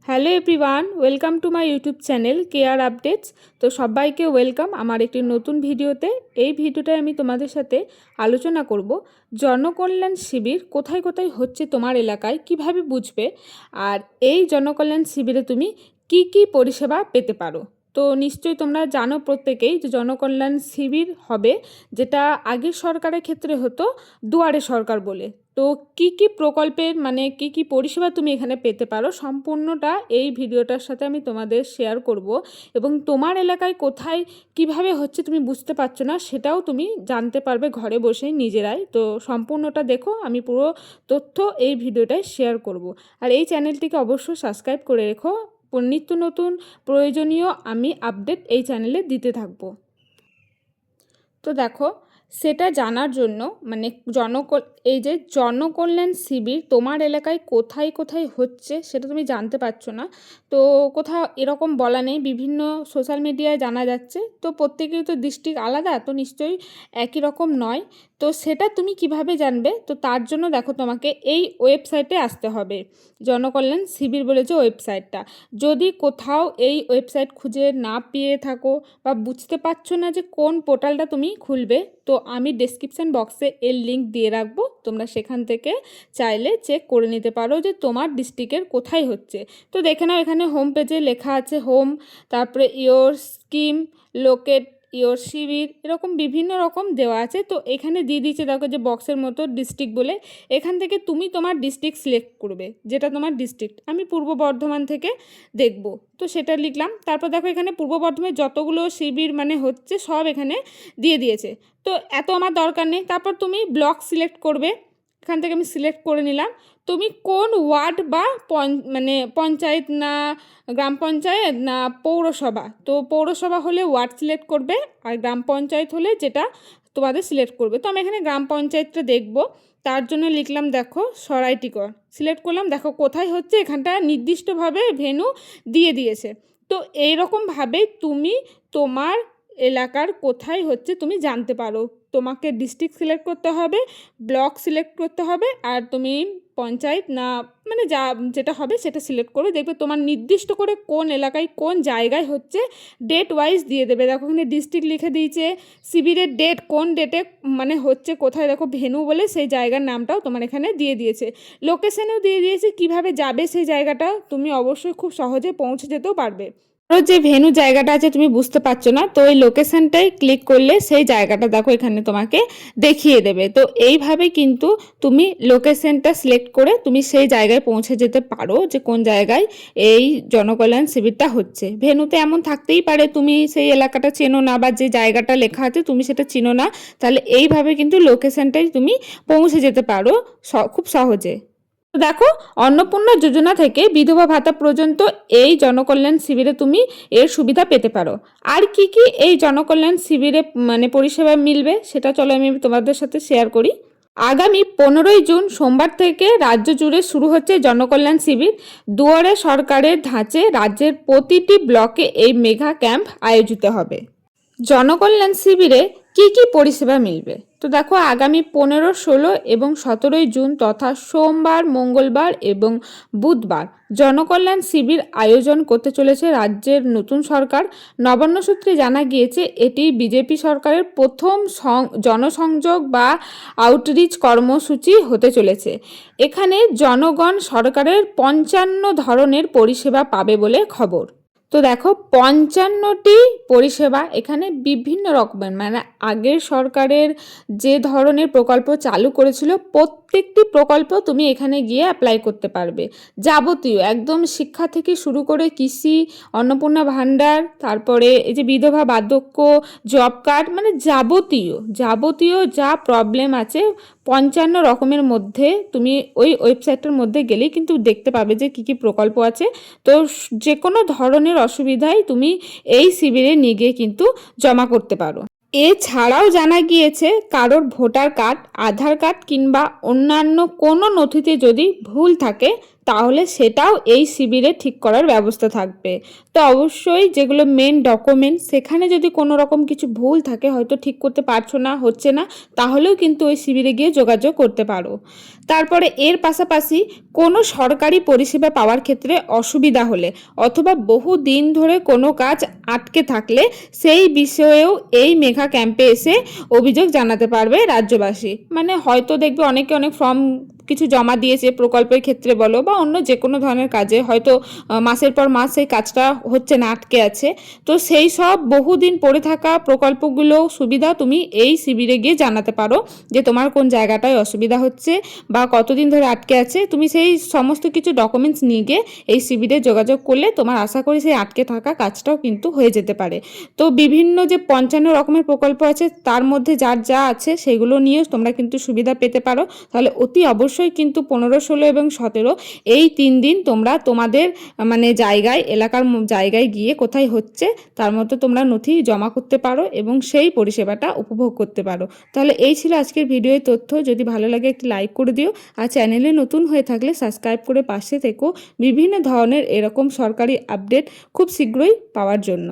Hello everyone, welcome to my YouTube channel care updates. তো সবাইকে welcome আমার একটি নতুন ভিডিওতে। এই ভিডিওটায় আমি তোমাদের সাথে আলোচনা করব জনকল্যাণ শিবির কোথায় কোথায় হচ্ছে তোমার এলাকায়, কিভাবে বুঝবে, আর এই জনকল্যাণ শিবিরে তুমি কি কি পরিষেবা পেতে পারো। তো নিশ্চয়ই তোমরা জানো প্রত্যেকেই যে জনকল্যাণ শিবির হবে, যেটা আগের সরকারের ক্ষেত্রে হতো দুয়ারে সরকার বলে। তো কি কি প্রকল্পের কি কি পরিষেবা তুমি এখানে পেতে পারো সম্পূর্ণটা এই ভিডিওটার সাথে আমি তোমাদের শেয়ার করব, এবং তোমার এলাকায় কোথায় কিভাবে হচ্ছে তুমি বুঝতে পারছো না সেটাও তুমি জানতে পারবে ঘরে বসেই নিজেরাই। তো সম্পূর্ণটা দেখো, আমি পুরো তথ্য এই ভিডিওটায় শেয়ার করব। আর এই চ্যানেলটিকে অবশ্যই সাবস্ক্রাইব করে রেখো, নিত্য নতুন প্রয়োজনীয় আমি আপডেট এই চ্যানেলে দিতে থাকবো। তো দেখো, সেটা জানার জন্য এই যে জনকল্যাণ শিবির তোমার এলাকায় কোথায় কোথায় হচ্ছে সেটা তুমি জানতে পারছো না। তো কোথাও এরকম বলা নেই, বিভিন্ন সোশ্যাল মিডিয়ায় জানা যাচ্ছে। তো প্রত্যেকের তো ডিস্ট্রিক্ট আলাদা, তো নিশ্চয়ই একই রকম নয়। তো সেটা তুমি কিভাবে জানবে? তো তার জন্য দেখো, তোমাকে এই ওয়েবসাইটে আসতে হবে, জনকল্যাণ শিবির বলে যে ওয়েবসাইটটা। যদি কোথাও এই ওয়েবসাইট খুঁজে না পেয়ে থাকো বা বুঝতে পারছো না যে কোন পোর্টালটা তুমি খুলবে, তো আমি ডেসক্রিপশান বক্সে এর লিঙ্ক দিয়ে রাখবো, তোমরা সেখান থেকে চাইলে চেক করে নিতে পারো যে তোমার ডিস্ট্রিক্টের কোথায় হচ্ছে। তো দেখে নাও, এখানে হোম পেজে লেখা আছে হোম, তারপরে ইয়োর স্কিম, লোকেট ইয়োর শিবির, এরকম বিভিন্ন রকম দেওয়া আছে। তো এখানে দিয়ে দিয়েছে দেখো যে বক্সের মতো ডিস্ট্রিক্ট বলে, এখান থেকে তুমি তোমার ডিস্ট্রিক্ট সিলেক্ট করবে, যেটা তোমার ডিস্ট্রিক্ট। আমি পূর্ব বর্ধমান থেকে দেখব, তো সেটা লিখলাম। তারপর দেখো, এখানে পূর্ব বর্ধমানে যতগুলো শিবির হচ্ছে সব এখানে দিয়ে দিয়েছে। তো এত আমার দরকার নেই। তারপর তুমি ব্লক সিলেক্ট করবে, এখান থেকে আমি সিলেক্ট করে নিলাম। তুমি কোন ওয়ার্ড বা পঞ্চায়েত না গ্রাম পঞ্চায়েত না পৌরসভা, তো পৌরসভা হলে ওয়ার্ড সিলেক্ট করবে, আর গ্রাম পঞ্চায়েত হলে যেটা তোমাদের সিলেক্ট করবে। তো আমি এখানে গ্রাম পঞ্চায়েতটা দেখব, তার জন্য লিখলাম দেখো সরাইটিকর, সিলেক্ট করলাম। দেখো কোথায় হচ্ছে, এখানটা নির্দিষ্টভাবে ভেন্যু দিয়ে দিয়েছে। তো এইরকমভাবে তুমি তোমার এলাকার কোথায় হচ্ছে তুমি জানতে পারো। তোমাকে ডিস্ট্রিক্ট সিলেক্ট করতে হবে, ব্লক সিলেক্ট করতে হবে, আর তুমি পঞ্চায়েত না যেটা হবে সেটা সিলেক্ট করে দেখবে তোমার নির্দিষ্ট করে কোন এলাকায় কোন জায়গায় হচ্ছে ডেট ওয়াইজ দিয়ে দেবে। দেখো এখানে ডিস্ট্রিক্ট লিখে দিয়েছে, শিবিরের ডেট কোন ডেটে হচ্ছে কোথায়, দেখো ভেন্যু বলে সেই জায়গার নামটাও তোমার এখানে দিয়ে দিয়েছে, লোকেশানেও দিয়ে দিয়েছে কিভাবে যাবে সেই জায়গাটা, তুমি অবশ্যই খুব সহজে পৌঁছে যেতেও পারবে। যে ভেন্যু জায়গাটা আছে তুমি বুঝতে পারছো না, তো ওই লোকেশনটাই ক্লিক করলে সেই জায়গাটা দেখো এখানে তোমাকে দেখিয়ে দেবে। তো এইভাবে কিন্তু তুমি লোকেশনটা সিলেক্ট করে তুমি সেই জায়গায় পৌঁছে যেতে পারো যে কোন জায়গায় এই জনকল্যাণ শিবিরটা হচ্ছে। ভেন্যুতে এমন থাকতেই পারে তুমি সেই এলাকাটা চেনো না, বা যে জায়গাটা লেখা আছে তুমি সেটা চিনো না, তাহলে এইভাবে কিন্তু লোকেশনটাই তুমি পৌঁছে যেতে পারো খুব সহজে। দেখো, অন্নপূর্ণা যোজনা থেকে বিধবা ভাতা পর্যন্ত এই জনকল্যাণ শিবিরে তুমি এর সুবিধা পেতে পারো। আর কি কি এই জনকল্যাণ শিবিরে পরিষেবা মিলবে সেটা চলো আমি তোমাদের সাথে শেয়ার করি। আগামী 15ই জুন সোমবার থেকে রাজ্য জুড়ে শুরু হচ্ছে জনকল্যাণ শিবির। দুয়ারে সরকারের ধাঁচে রাজ্যের প্রতিটি ব্লকে এই মেগা ক্যাম্প আয়োজিত হবে। জনকল্যাণ শিবিরে কি কি পরিষেবা মিলবে? তো দেখো, আগামী 15, 16 এবং 17ই জুন তথা সোমবার, মঙ্গলবার এবং বুধবার জনকল্যাণ শিবির আয়োজন করতে চলেছে রাজ্যের নতুন সরকার। নবান্ন সূত্রে জানা গিয়েছে এটি বিজেপি সরকারের প্রথম জনসংযোগ বা আউটরিচ কর্মসূচি হতে চলেছে। এখানে জনগণ সরকারের 55 ধরনের পরিষেবা পাবে বলে খবর। তো দেখো, 55টি পরিষেবা এখানে বিভিন্ন রকমের, আগের সরকারের যে ধরনের প্রকল্প চালু করেছিল প্রত্যেকটি প্রকল্প তুমি এখানে গিয়ে অ্যাপ্লাই করতে পারবে। যাবতীয় একদম শিক্ষা থেকে শুরু করে কৃষি, অন্নপূর্ণা ভাণ্ডার, তারপরে এই যে বিধবা বার্ধক্য, জব কার্ড, যাবতীয় যা প্রবলেম আছে 55 রকমের মধ্যে তুমি ওই ওয়েবসাইটের মধ্যে গেলেই কিন্তু দেখতে পাবে যে কী কী প্রকল্প আছে। তো যে কোনো ধরনের অসুবিধায় তুমি এই শিবিরে নিয়ে গিয়ে কিন্তু জমা করতে পারো। এছাড়াও জানা গিয়েছে কারোর ভোটার কার্ড, আধার কার্ড কিংবা অন্যান্য কোনো নথিতে যদি ভুল থাকে তাহলে সেটাও এই শিবিরে ঠিক করার ব্যবস্থা থাকবে। তো অবশ্যই যেগুলো মেন ডকুমেন্ট সেখানে যদি কোনো রকম কিছু ভুল থাকে, হয়তো ঠিক করতে পারছো না, হচ্ছে না, তাহলেও কিন্তু ওই শিবিরে গিয়ে যোগাযোগ করতে পারো। তারপরে এর পাশাপাশি কোনো সরকারি পরিষেবা পাওয়ার ক্ষেত্রে অসুবিধা হলে অথবা বহু দিন ধরে কোনো কাজ আটকে থাকলে সেই বিষয়েও এই মেঘা ক্যাম্পে এসে অভিযোগ জানাতে পারবে রাজ্যবাসী। মানে হয়তো দেখবে অনেকে অনেক ফর্ম কিছু জমা দিয়েছে প্রকল্পের ক্ষেত্রে বলো বা অন্য যে কোনো ধরনের কাজে, হয়তো মাসের পর মাস সেই কাজটা হচ্ছে না, আটকে আছে। তো সেই সব বহুদিন পড়ে থাকা প্রকল্পগুলো সুবিধা তুমি এই শিবিরে গিয়ে জানাতে পারো যে তোমার কোন জায়গাটায় অসুবিধা হচ্ছে বা কতদিন ধরে আটকে আছে। তুমি সেই সমস্ত কিছু ডকুমেন্টস নিয়ে গিয়ে এই শিবিরে যোগাযোগ করলে তোমার আশা করি সেই আটকে থাকা কাজটাও কিন্তু হয়ে যেতে পারে। তো বিভিন্ন যে 55 রকমের প্রকল্প আছে তার মধ্যে যার যা আছে সেগুলো নিয়েও তোমরা কিন্তু সুবিধা পেতে পারো। তাহলে অতি অবশ্যই কিন্তু 15, 16 এবং 17 এই 3 দিন তোমরা তোমাদের মানে জায়গায়, এলাকার জায়গায় গিয়ে কোথায় হচ্ছে তার মতো তোমরা নথি জমা করতে পারো এবং সেই পরিষেবাটা উপভোগ করতে পারো। তাহলে এই ছিল আজকের ভিডিওর তথ্য। যদি ভালো লাগে একটি লাইক করে দিও, আর চ্যানেলে নতুন হয়ে থাকলে সাবস্ক্রাইব করে পাশে থেকো বিভিন্ন ধরনের এরকম সরকারি আপডেট খুব শীঘ্রই পাওয়ার জন্য।